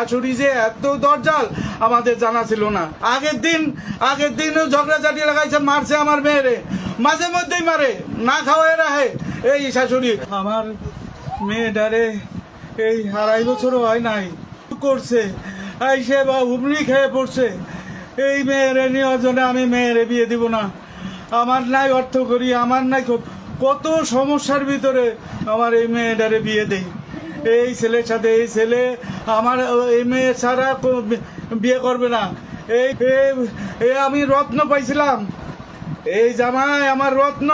শাশুড়ি যে এত দরজাল আমাদের জানা ছিল না। আগের দিন ঝগড়াঝাটি লাগাইছে, মারছে আমার মেয়েরে, মাঝে মধ্যেই মারে, না খাওয়ায় রাখে এই শাশুড়ি। আমার মেয়েটারে এই 2.5 বছরও হয় নাই করছে, এই সে হুমড়ি খেয়ে পড়ছে। এই মেয়েরে নেওয়ার জন্য আমি মেয়েরে বিয়ে দিব না। আমার নাই অর্থ করি, আমার নাই কত সমস্যার ভিতরে আমার এই মেয়েটারে বিয়ে দেই। এই ছেলের সাথে এই ছেলে আমার এই মেয়ে ছাড়া বিয়ে করবে না। এই আমি রত্ন পাইছিলাম, এই জামাই আমার রত্ন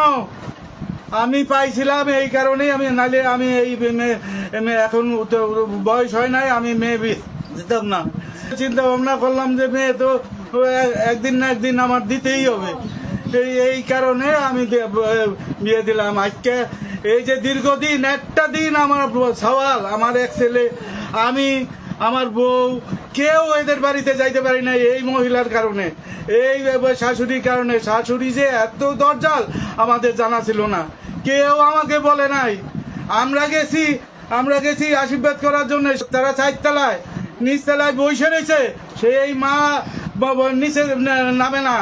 আমি পাইছিলাম, এই কারণেই আমি, নালে আমি এই মেয়ে এখন বয়স হয় নাই, আমি মেয়ে বিয়ে দিতাম না। চিন্তা ভাবনা করলাম যে মেয়ে তো একদিন না একদিন আমার দিতেই হবে, এই কারণে আমি বিয়ে দিলাম। আজকে এই যে দীর্ঘদিন একটা দিন আমার সওয়াল, আমার এক ছেলে, আমি, আমার বউ, কেউ এদের বাড়িতে যাইতে পারি না এই মহিলার কারণে, এই শাশুড়ির কারণে। শাশুড়ি যে এত দরজাল আমাদের জানা ছিল না, কেউ আমাকে বলে নাই। আমরা গেছি আশীর্বাদ করার জন্য, তারা 4 তলায়, নিচ তলায় বসে রয়েছে, সেই মা নিচে নামে না,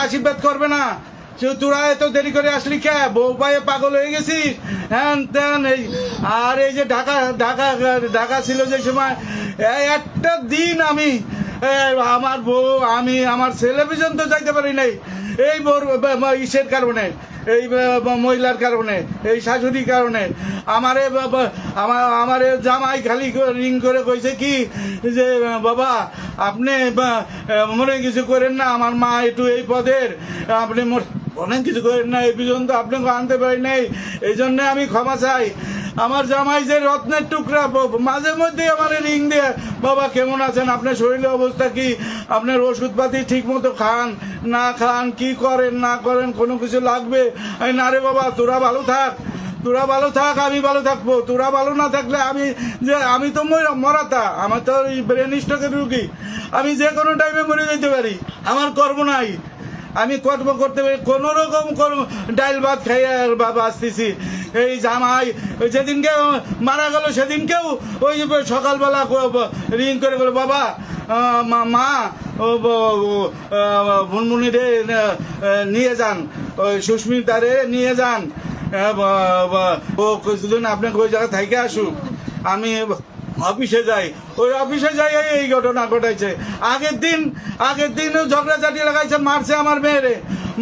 আশীর্বাদ করবে না। তোরা এত দেরি করে আসলি কে? বউ পায়ে পাগল হয়ে গেছিস, হ্যান ত্যান। আর এই যে ঢাকা ছিল যে সময়, একটা দিন আমি, আমার বউ, আমি, আমার ছেলে পর্যন্ত যাইতে পারি নাই এই ইসের কারণে, এই মহিলার কারণে, এই শাশুড়ির কারণে। আমারে জামাই খালি রিং করে কইছে কি যে বাবা আপনি মনে কিছু করেন না, আমার মা একটু এই পদের, আপনি অনেক কিছু করেন না, এই পর্যন্ত আপনাকে আনতে পারি নাই, এই জন্যে আমি ক্ষমা চাই। আমার জামাই যে রত্নের টুকরা, মাঝে মধ্যে আমার রিং দিয়ে বাবা কেমন আছেন, আপনার শরীরের অবস্থা কি, আপনার ওষুধপাতি ঠিক মতো খান না খান, কি করেন না করেন, কোনো কিছু লাগবে? না রে বাবা, তোরা ভালো থাক, আমি ভালো থাকবো। তোরা ভালো না থাকলে আমি তো মরাতা, আমার তো ব্রেন স্ট্রোকের রুগী, আমি যে কোনো টাইমে মরে যেতে পারি, আমার কর্ম নাই, আমি কর্ম করতে পারি, কোনো রকম ডাইল ভাত খাইয়ে বাবা আসতেছি। এই জামাই যেদিনকে মারা গেল সেদিনকেও ওই সকালবেলা রিং করে বলে বাবা মা মুনমুনি রে নিয়ে যান, ওই সুস্মিতারে নিয়ে যান, ও কিছুদিন আপনাকে ওই জায়গা থেকে আসুক। আমি অফিসে যাই, ওই অফিসে যাই এই ঘটনা ঘটাইছে। আগের দিন ঝগড়াঝাটি লাগাইছে, মারছে আমার মেয়েরে,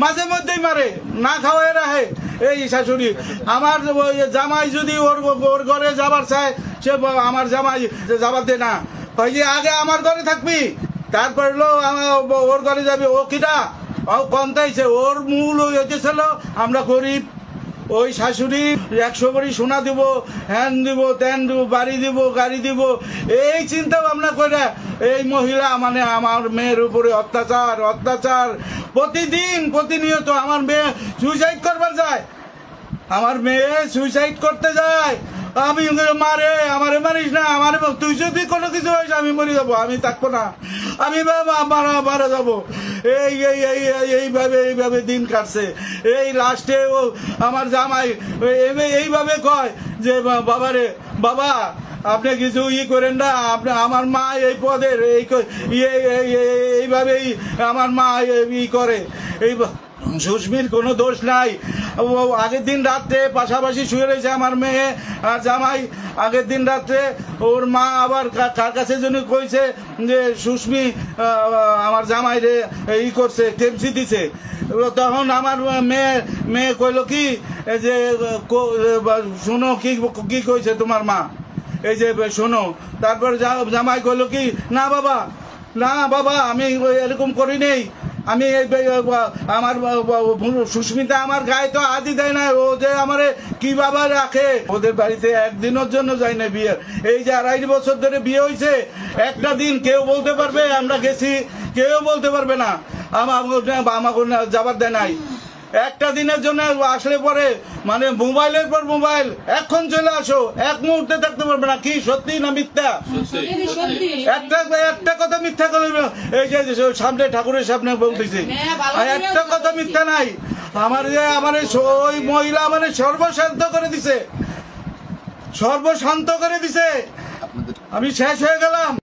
মাঝে মধ্যেই মারে, না খাওয়ায় রাখে এই শাশুড়ি। আমার জামাই যদি ওর ঘরে যাবার চায়, সে আমার জামাই যাবার দে না, ওই যে আগে আমার ঘরে থাকবি, তারপর ওর ঘরে যাবি। ও কিটা ও কন্তাইছে, ওর মূল হইতেছিল আমরা গরিব। ওই শাশুড়ি 100 ভরি সোনা দিব, হ্যান দিব, ত্যান দিব, বাড়ি দিব, গাড়ি দিব, এই চিন্তা ভাবনা করে এই মহিলা মানে আমার মেয়ের উপরে অত্যাচার প্রতিনিয়ত। আমার মেয়ে সুইসাইড করবার যায়, আমার মেয়ে সুইসাইড করতে যায়, আমি মারে, আমারে মারিস না, তুই যদি কোনো কিছু হয়েছে আমি মরে যাবো, আমি থাকবো না, আমি মারা যাবো। এইভাবে দিন কাটছে। এই লাস্টে ও আমার জামাই এইভাবে কয় যে বাবা আপনি কিছু করেন না, আপনি আমার মা এই পদের, এইভাবেই আমার মা করে। এই সুস্মির কোনো দোষ নাই। আগের দিন রাত্রে পাশাপাশি শুয়ে রয়েছে আমার মেয়ে আর জামাই। আগের দিন রাত্রে ওর মা আবার কার কাছে জন্য কইছে যে সুস্মি আমার জামাই রে করছে, টেমসি দিছে। তখন আমার মেয়ে কইল কি যে শোনো কি কইছে তোমার মা, এই যে শোনো। তারপর জামাই কইল কি না বাবা আমি এরকম করি নেই, আমি আমার সুস্মিতা আমার গায়ে তো হাতই দেয় না, ও যে আমারে কিভাবে রাখে। ওদের বাড়িতে একদিনের জন্য যাই না বিয়ে, এই যে 2.5 বছর ধরে বিয়ে হয়েছে, একটা দিন কেউ বলতে পারবে আমরা গেছি? কেউ বলতে পারবে না, আমাকে যাবার দেয় নাই। একটা দিনের জন্য আসলে পরে মানে মোবাইলের পর মোবাইল, এখন চলে আসো, এক মুহূর্তে থাকতে পারবে না। কি সত্যি না মিথ্যা? একটা কথা মিথ্যা করে এই যে সামনে ঠাকুরের সামনে বলতেছি, একটা কথা মিথ্যা নাই। আমার ওই মহিলা মানে সর্বশান্ত করে দিছে। আমি শেষ হয়ে গেলাম।